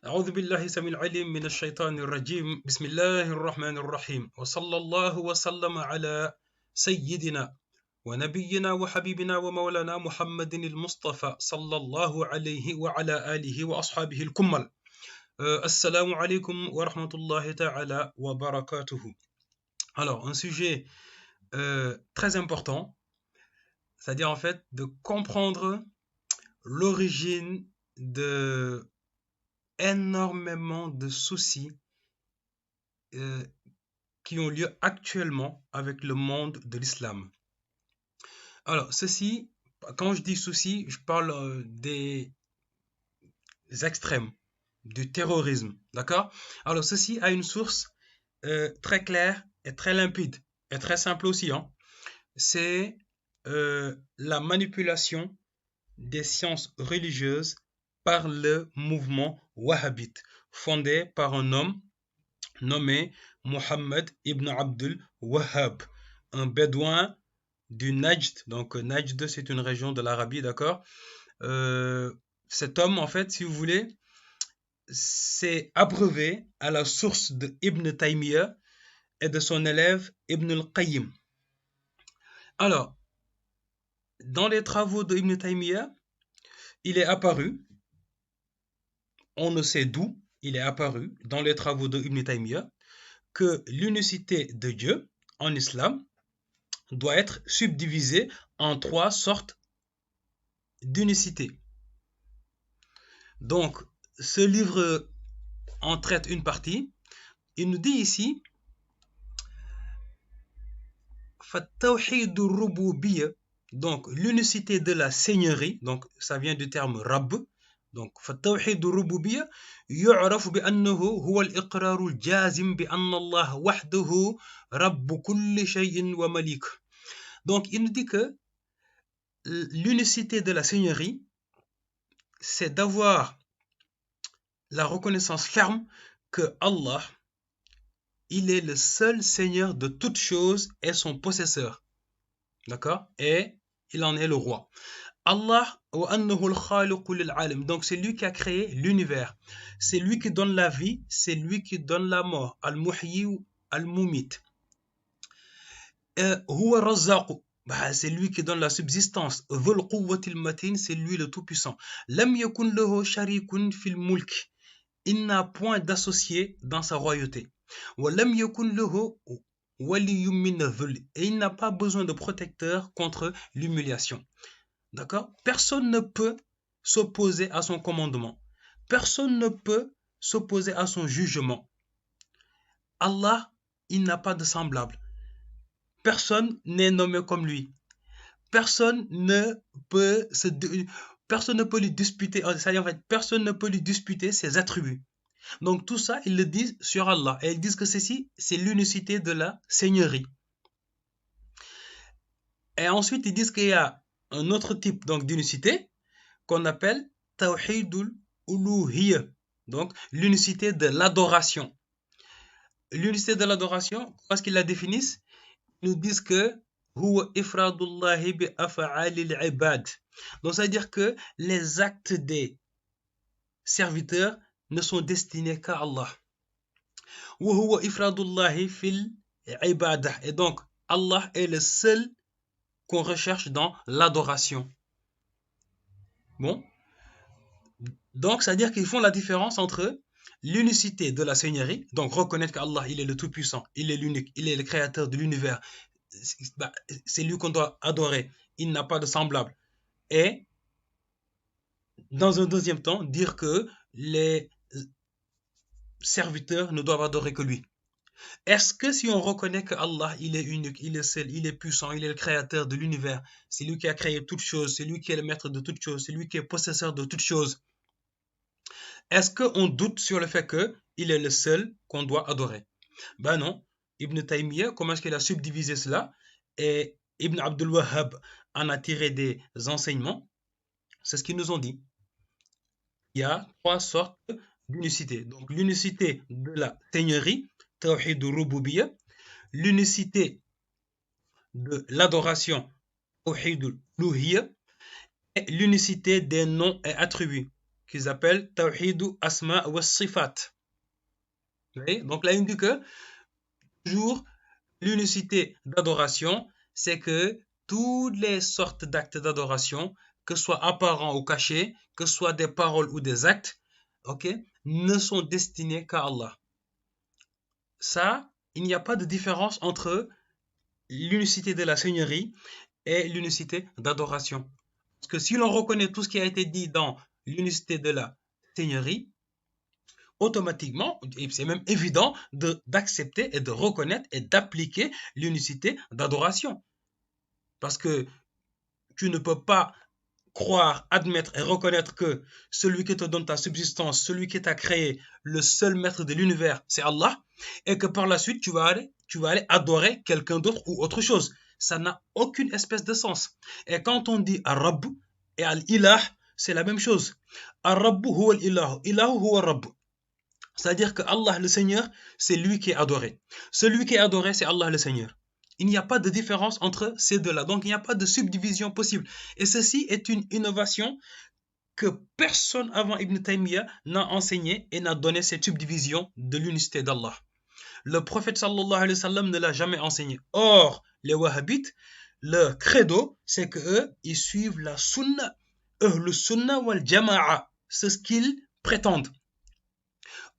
أعوذ بالله السميع العليم من الشيطان الرجيم بسم الله الرحمن الرحيم وصلى الله وسلم على سيدنا ونبينا وحبيبنا ومولانا محمد المصطفى صلى الله عليه وعلى آله وأصحابه الكمل. Assalamu alaikum wa rahmatullahi ta'ala wa barakatuhu. Alors, un sujet très important, c'est-à-dire en fait de comprendre l'origine de énormément de soucis qui ont lieu actuellement avec le monde de l'islam. Alors, ceci, quand je dis soucis, je parle des extrêmes, du terrorisme, d'accord? Alors, ceci a une source très claire et très limpide, et très simple aussi, hein. C'est la manipulation des sciences religieuses par le mouvement wahhabite, fondé par un homme nommé Mohammed ibn Abdul Wahhab, un bédouin du Najd. Donc Najd, c'est une région de l'Arabie, d'accord. Cet homme, en fait, si vous voulez, s'est abreuvé à la source de Ibn Taymiyyah et de son élève Ibn al-Qayyim. Alors, dans les travaux de Ibn Taymiyyah, il est apparu, on ne sait d'où, il est apparu dans les travaux de Ibn Taymiyyah que l'unicité de Dieu en islam doit être subdivisée en trois sortes d'unicité. Donc, ce livre en traite une partie. Il nous dit ici donc l'unicité de la seigneurie, donc ça vient du terme Rabb. Donc فالتوحيد الربوبية يعرف بأنه هو الإقرار الجازم بأن الله وحده رب كل شيء ومليك. Donc il nous dit que l'unicité de la seigneurie, c'est d'avoir la reconnaissance ferme que Allah, il est le seul Seigneur de toutes choses et son possesseur. D'accord? Et il en est le roi. Allah, donc c'est lui qui a créé l'univers. C'est lui qui donne la vie, c'est lui qui donne la mort. Al-Muhyi ou Al-Mumit. Huwa Razzaq, c'est lui qui donne la subsistance. Dhul Quwwatil Matin, c'est lui le tout-puissant. Lam yakun lahu sharikun fil mulk. Il n'a point d'associé dans sa royauté. Walam yakun lahu waliyyun min adh-dhul. Et il n'a pas besoin de protecteur contre l'humiliation. D'accord? Personne ne peut s'opposer à son commandement. Personne ne peut s'opposer à son jugement. Allah, il n'a pas de semblable. Personne n'est nommé comme lui. Personne ne peut lui disputer, c'est-à-dire en fait, personne ne peut lui disputer ses attributs. Donc tout ça, ils le disent sur Allah. Et ils disent que ceci, c'est l'unicité de la seigneurie. Et ensuite, ils disent qu'il y a un autre type donc d'unicité qu'on appelle Tawhidul Uluhiyya, donc l'unicité de l'adoration. L'unicité de l'adoration, parce qu'ils la définissent, ils nous disent que Huwa ifradullahi bi af'alil ibad. Donc ça veut dire que les actes des serviteurs ne sont destinés qu'à Allah. Wa huwa ifradullahi fil ibadah. Et donc Allah est le seul qu'on recherche dans l'adoration. Bon. Donc, c'est-à-dire qu'ils font la différence entre l'unicité de la seigneurie, donc reconnaître qu'Allah, il est le tout-puissant, il est l'unique, il est le créateur de l'univers, c'est lui qu'on doit adorer, il n'a pas de semblable. Et, dans un deuxième temps, dire que les serviteurs ne doivent adorer que lui. Est-ce que si on reconnaît que Allah, il est unique, il est seul, il est puissant, il est le créateur de l'univers, c'est lui qui a créé toutes choses, c'est lui qui est le maître de toutes choses, c'est lui qui est possesseur de toutes choses, est-ce qu'on doute sur le fait qu'il est le seul qu'on doit adorer? Ben non. Ibn Taymiyyah, comment est-ce qu'il a subdivisé cela? Et Ibn Abdul Wahhab en a tiré des enseignements. C'est ce qu'ils nous ont dit. Il y a trois sortes d'unicité. Donc l'unicité de la seigneurie, Tawhid al-Rububiyyah, l'unicité de l'adoration, Tawhid al-Uluhiyyah, et l'unicité des noms et attributs, qu'ils appellent Tawhidu Asma wa Sifat. Vous voyez? Donc là, il dit que toujours l'unicité d'adoration, c'est que toutes les sortes d'actes d'adoration, que ce soit apparents ou cachés, que ce soit des paroles ou des actes, ok, ne sont destinés qu'à Allah. Ça, il n'y a pas de différence entre l'unicité de la Seigneurie et l'unicité d'adoration. Parce que si l'on reconnaît tout ce qui a été dit dans l'unicité de la Seigneurie, automatiquement, c'est même évident d'accepter et de reconnaître et d'appliquer l'unicité d'adoration. Parce que tu ne peux pas croire, admettre et reconnaître que celui qui te donne ta subsistance, celui qui t'a créé, le seul maître de l'univers, c'est Allah, et que par la suite, tu vas aller adorer quelqu'un d'autre ou autre chose. Ça n'a aucune espèce de sens. Et quand on dit Ar-Rabb et Al-Ilah, c'est la même chose. Ar-Rabb huwa al-Ilah, Ilahu huwa Rabb. C'est-à-dire que Allah le Seigneur, c'est lui qui est adoré. Celui qui est adoré, c'est Allah le Seigneur. Il n'y a pas de différence entre ces deux-là. Donc, il n'y a pas de subdivision possible. Et ceci est une innovation que personne avant Ibn Taymiyyah n'a enseigné et n'a donné cette subdivision de l'unicité d'Allah. Le prophète sallallahu alayhi wa sallam ne l'a jamais enseigné. Or, les wahhabites, leur credo, c'est qu'eux, ils suivent la sunna, le sunna wal jama'a. C'est ce qu'ils prétendent.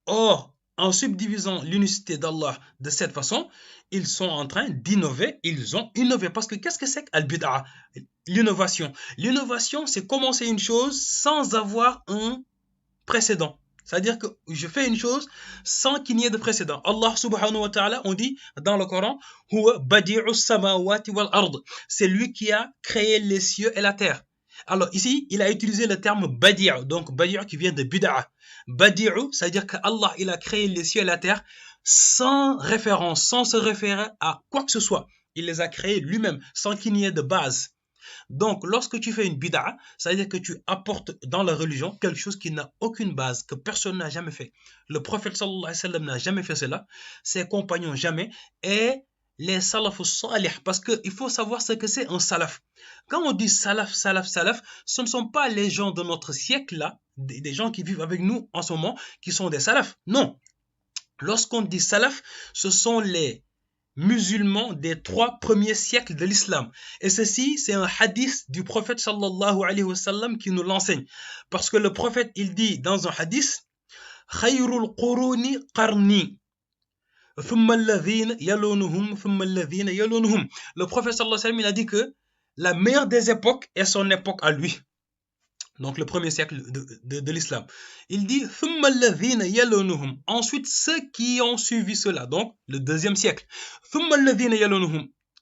Or, en subdivisant l'unicité d'Allah de cette façon, ils sont en train d'innover, ils ont innové. Parce que qu'est-ce que c'est qu'al-bid'a? L'innovation. L'innovation, c'est commencer une chose sans avoir un précédent. C'est-à-dire que je fais une chose sans qu'il n'y ait de précédent. Allah subhanahu wa ta'ala, on dit dans le Coran, Huwa badi'u samawati wal ard. C'est lui qui a créé les cieux et la terre. Alors ici, il a utilisé le terme badi'u, donc badi'u qui vient de bid'a. Badi'u, c'est-à-dire qu'Allah, il a créé les cieux et la terre sans référence, sans se référer à quoi que ce soit. Il les a créés lui-même, sans qu'il n'y ait de base. Donc, lorsque tu fais une bid'a, ça veut dire que tu apportes dans la religion quelque chose qui n'a aucune base, que personne n'a jamais fait. Le prophète sallallahu alayhi wa sallam n'a jamais fait cela, ses compagnons jamais, et les salafus salih, parce qu'il faut savoir ce que c'est un salaf. Quand on dit salaf, salaf, salaf, ce ne sont pas les gens de notre siècle-là, des gens qui vivent avec nous en ce moment, qui sont des salafs. Non. Lorsqu'on dit salaf, ce sont les musulmans des 3 premiers siècles de l'islam. Et ceci, c'est un hadith du prophète sallallahu alayhi wa sallam qui nous l'enseigne. Parce que le prophète, il dit dans un hadith, Khayrul quruni qarni. Le prophète sallallahu alayhi wa sallam, il a dit que la meilleure des époques est son époque à lui. Donc le premier siècle de l'islam. Il dit ensuite ceux qui ont suivi cela, donc le deuxième siècle.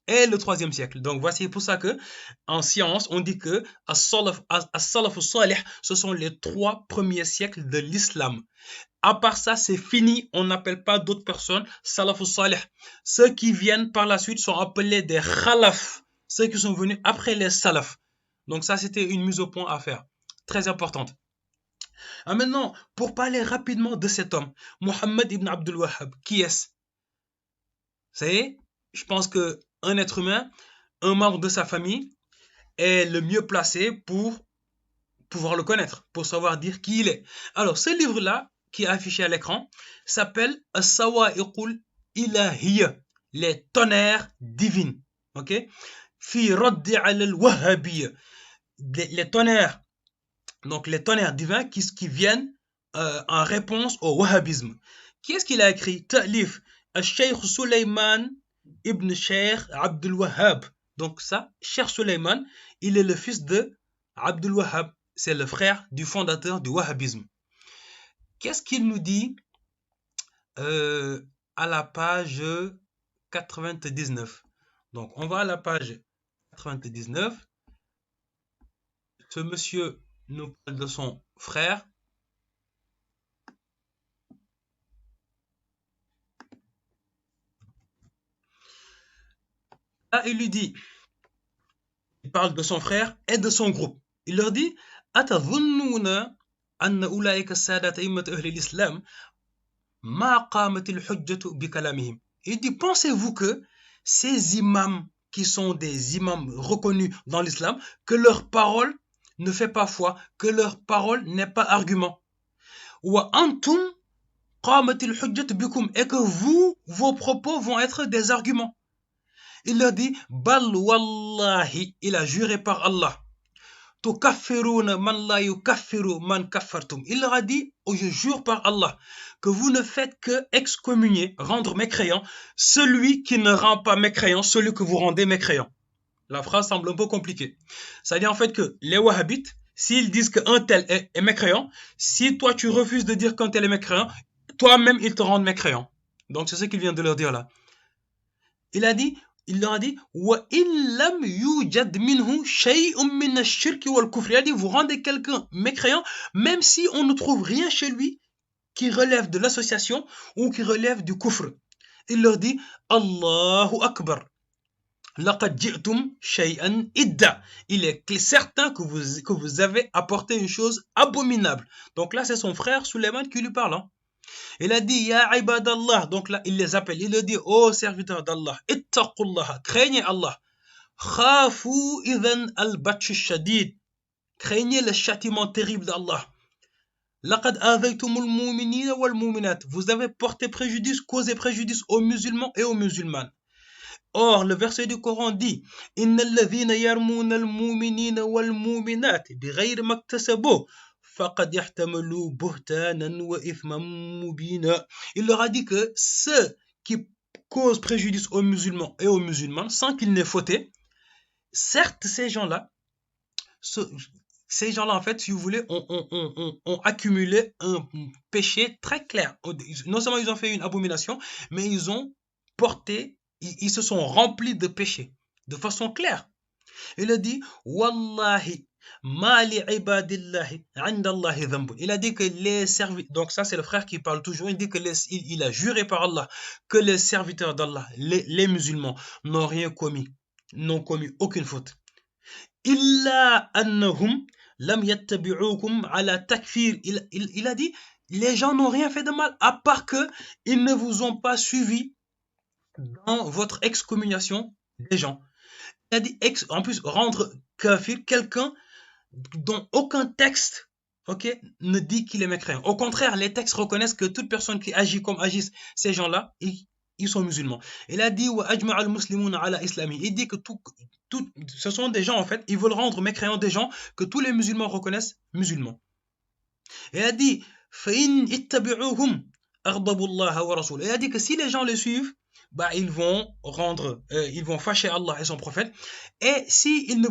Et le troisième siècle. Donc voici pour ça que en science on dit que as-salaf salih, ce sont les 3 premiers siècles de l'islam. À part ça, c'est fini, on n'appelle pas d'autres personnes salaf salih. Ceux qui viennent par la suite sont appelés des khalaf, ceux qui sont venus après les salaf. Donc ça, c'était une mise au point à faire. Très importante. Maintenant, pour parler rapidement de cet homme, Mohammed ibn Abdul Wahhab, qui est-ce? Vous savez, je pense qu'un être humain, un membre de sa famille, est le mieux placé pour pouvoir le connaître, pour savoir dire qui il est. Alors, ce livre-là, qui est affiché à l'écran, s'appelle As-Sawa'iqul Ilahiyya, les tonnerres divines. Ok? Fi raddi ala al-Wahhabiyya, les tonnerres. Donc les tonnerres divins qui viennent en réponse au wahhabisme. Qui est-ce qu'il a écrit? Ta'lif al-Sheikh Sulayman ibn Sheikh Abdul Wahhab. Donc ça, Sheikh Sulayman, il est le fils de Abdul Wahhab. C'est le frère du fondateur du wahhabisme. Qu'est-ce qu'il nous dit à la page 99? Donc on va à la page 99. Ce monsieur nous parle de son frère. Là, il lui dit, il parle de son frère et de son groupe. Il leur dit, أتظنون أن أولئك السادة أئمة أهل الإسلام ما قامت الحجة بكلامهم. Il dit, pensez-vous que ces imams qui sont des imams reconnus dans l'islam, que leurs paroles ne fait pas foi, que leur parole n'est pas argument. Wa antum qamatil hujjat bikum, et que vous, vos propos vont être des arguments. Il leur dit, bal wallahi, il a juré par Allah. Tukaffiruna man la yukaffiru man kaffartum. Il leur a dit, oh, je jure par Allah, que vous ne faites que excommunier, rendre mécréant, celui qui ne rend pas mécréant, celui que vous rendez mécréant. La phrase semble un peu compliquée. C'est-à-dire en fait que les wahhabites, s'ils disent qu'un tel est mécréant, si toi tu refuses de dire qu'un tel est mécréant, toi-même ils te rendent mécréant. Donc c'est ce qu'il vient de leur dire là. Il leur a dit, wa in lam yujad minhu shay'un min ash-shirk wal kufr. Il a dit, vous rendez quelqu'un mécréant, même si on ne trouve rien chez lui qui relève de l'association ou qui relève du kufr. Il leur dit, Allahu Akbar. Laqad ji'tum shay'an idda. Il est certain que vous avez apporté une chose abominable. Donc là, c'est son frère Sulayman qui lui parle. Hein. Il a dit, Ya ibadallah. Donc là, il les appelle. Il leur dit, ô serviteurs d'Allah, ittaqullah, craignez Allah. Khafu idhan al-batsh shadid. Craignez le châtiment terrible d'Allah. Laqad adhaytumul mu'minina wal mu'minat. Vous avez porté préjudice, causé préjudice aux musulmans et aux musulmanes. Or, le verset du Coran dit, Innal ladhina yarmuna al-mu'minina wal mu'minat bighayri maktasabu. Il leur a dit que ceux qui causent préjudice aux musulmans et aux musulmanes sans qu'ils n'aient fauté, certes ces gens-là en fait, si vous voulez, ont accumulé un péché très clair. Non seulement ils ont fait une abomination, mais ils se sont remplis de péchés de façon claire. Il a dit, Wallahi, il a dit que les serviteurs, donc ça c'est le frère qui parle toujours, il dit que il a juré par Allah que les serviteurs d'Allah, les musulmans, n'ont rien commis, n'ont commis aucune faute. Illa annahum lam yattabi'ukum ala takfir. Il a dit, les gens n'ont rien fait de mal, à part que ils ne vous ont pas suivi dans votre excommunication des gens. Il a dit, en plus, rendre kafir quelqu'un dont aucun texte ne dit qu'il est mécréant. Au contraire, les textes reconnaissent que toute personne qui agit comme agissent ces gens-là, ils sont musulmans. Il a dit, il dit que ce sont des gens, en fait, ils veulent rendre mécréants des gens que tous les musulmans reconnaissent musulmans. Il a dit, il a dit que si les gens les suivent, ils vont fâcher Allah et son prophète. Et s'ils ne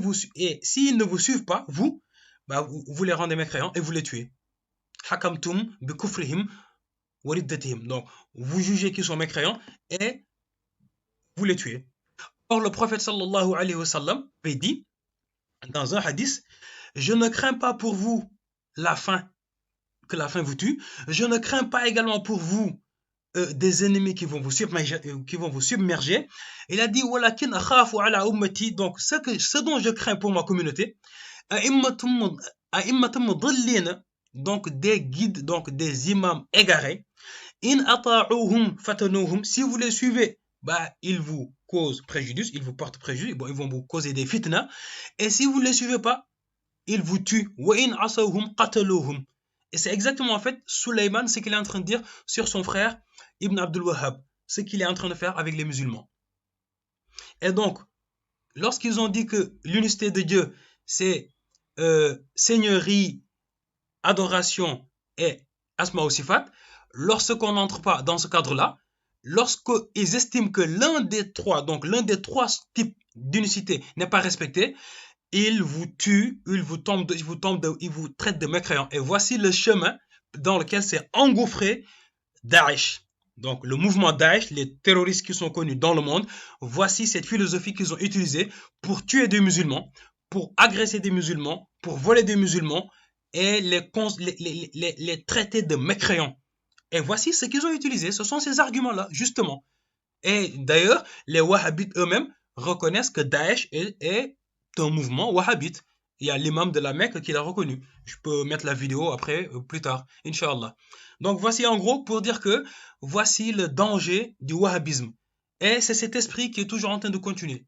vous suivent pas, vous les rendez mécréants et vous les tuez. Hakamtum bi kufrihim wa riddatihim. Donc, vous jugez qu'ils sont mécréants et vous les tuez. Or, le prophète sallallahu alayhi wa sallam avait dit dans un hadith, je ne crains pas pour vous que la faim vous tue. Je ne crains pas également pour vous des ennemis qui vont vous submerger. Il a dit, walakin akhafu ala ummati. Donc, ce dont je crains pour ma communauté, donc des guides, donc des imams égarés. In ata'uhum fatanuhum. Si vous les suivez, ils vous causent préjudice, ils vous portent préjudice, ils vont vous causer des fitna. Et si vous ne les suivez pas, ils vous tuent. Wa in asawhum qataluhum. Et c'est exactement en fait Sulayman ce qu'il est en train de dire sur son frère Ibn Abdul Wahhab, ce qu'il est en train de faire avec les musulmans. Et donc, lorsqu'ils ont dit que l'unicité de Dieu, c'est seigneurie, adoration et asma ou sifat, lorsqu'on n'entre pas dans ce cadre-là, lorsqu'ils estiment que l'un des trois types d'unicité n'est pas respecté, ils vous tuent, ils vous traitent de mécréants. Et voici le chemin dans lequel s'est engouffré Daesh. Donc, le mouvement Daesh, les terroristes qui sont connus dans le monde, voici cette philosophie qu'ils ont utilisée pour tuer des musulmans, pour agresser des musulmans, pour voler des musulmans et les traiter de mécréants. Et voici ce qu'ils ont utilisé. Ce sont ces arguments-là, justement. Et d'ailleurs, les wahhabites eux-mêmes reconnaissent que Daesh est un mouvement wahhabite. Il y a l'imam de la Mecque qui l'a reconnu. Je peux mettre la vidéo après, plus tard, Inch'Allah. Donc voici en gros pour dire que voici le danger du wahhabisme. Et c'est cet esprit qui est toujours en train de continuer.